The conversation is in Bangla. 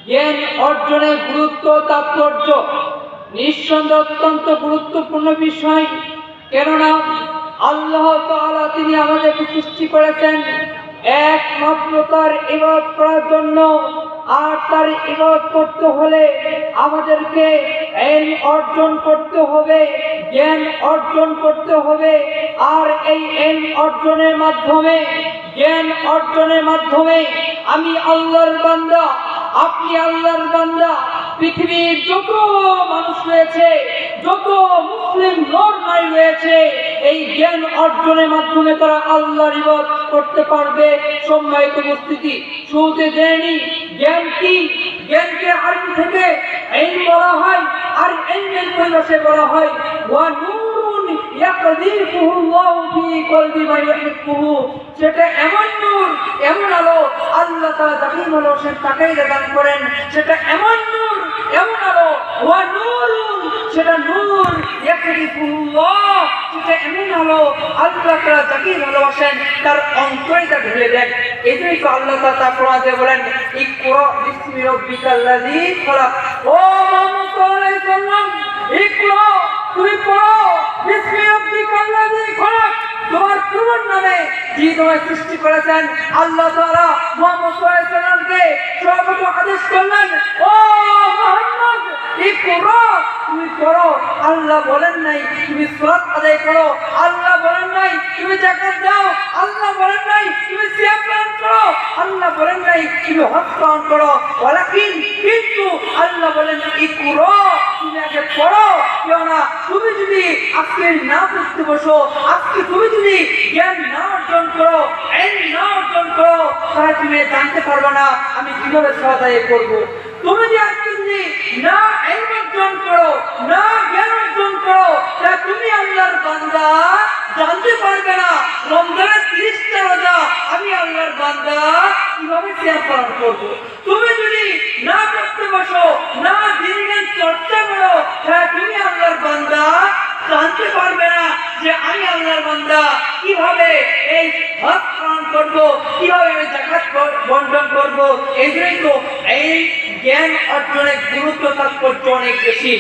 জ্ঞান অর্জনের গুরুত্ব তাৎপর্য নিঃসন্দেহে অত্যন্ত গুরুত্বপূর্ণ বিষয়। কেননা আল্লাহ তাআলা তিনি আমাদেরকে সৃষ্টি করেছেন একমাত্র তার ইবাদত করার জন্য। আর তার ইবাদত করতে হলে আমাদেরকে ইলম অর্জন করতে হবে, জ্ঞান অর্জন করতে হবে। আর এই ইলম অর্জনের মাধ্যমে, জ্ঞান অর্জনের মাধ্যমে আমি আল্লাহর বান্দা, আপনি আল্লাহর বান্দা, পৃথিবীর যত মানুষ রয়েছে, যত মুসলিম নর নারী রয়েছে, এই জ্ঞান অর্জনের মাধ্যমে তারা আল্লাহর ইবাদত করতে পারবে। সম্মানিত উপস্থিতি, শুরুতে জেনে নিই জ্ঞান কি। জ্ঞানকে আরবি থেকে ইলম বলা হয়, আর ইলমের পরিভাষায় বলা হয় ওয়া নূরুন ইয়াকযিফুহু আল্লাহু ফি কলবি মান ইউহিব্বুহু। সেটা এমন নূর, এমন আলো, আল্লাহ তাআলা যাকে ভালোবাসেন তাকেই দান করেন। সেটা এমন নূর, এমন আলো, ওয়া নূরুন, সেটা নূর, ইয়াকযিফুহু আল্লাহ, সেটা এমন আলো, আল্লাহ তাআলা যাকে ভালোবাসেন তার অন্তরে তা ঢেলে দেন। এজন্যই তো আল্লাহ তাআলা কোরআনে বলেন ইকরা বিসমি রাব্বিকাল্লাযী খলাক। ও মুহাম্মদ সাল্লাল্লাহু আলাইহি ওয়াসাল্লাম, ইকরা, তুমি পড়ো বিসমি রাব্বিকাল্লাযী খলাক, তোমার প্রভুর নামে যিনি তোমায় সৃষ্টি করেছেন। আল্লাহ তাআলা মুহাম্মদ সাল্লাল্লাহু আলাইহি ওয়াসাল্লামকে সর্বপ্রথম আদেশ করলেন, ও মুহাম্মদ ইকরা, তুমি পড়ো। আল্লাহ বলেন নাই তুমি সালাত আদায় করো, আল্লাহ বলেন নাই তুমি যাকাত দাও, আল্লাহ বলেন নাই তুমি সিয়াম পালন করো, আল্লাহ বলেন নাই তুমি হজ পালন করো। কিন্তু আল্লাহ বলেন ইকরা, তুমি আগে পড়ো। কেননা তুমি যদি আজকে না পড়তে বসো, আজকে তুমি যদি জ্ঞান না অর্জন করো, ইলম না অর্জন করো, তাহলে তুমি জানতে পারবে না আমি কিভাবে সালাত আদায় করবো। তুমি যদি আজকে যদি না ইলম অর্জন করো, না জ্ঞান অর্জন করো, তাহলে তুমি আল্লাহর বান্দা জানতে পারবে না রমজানের 30টা রোজা আমি আল্লাহর বান্দা কিভাবে সিয়াম পালন করবো। তুমি যদি না পড়তে বসো, না দিনের চর্চা করো, তাহলে তুমি আল্লাহর বান্দা জানতে পারবে না যে আমি আল্লাহর বান্দা কিভাবে এই হজ পালন করবো, কিভাবে আমি যাকাত বন্টন করবো। এই জন্যই তো এই জ্ঞান অর্জনের গুরুত্ব তাৎপর্য অনেক বেশি।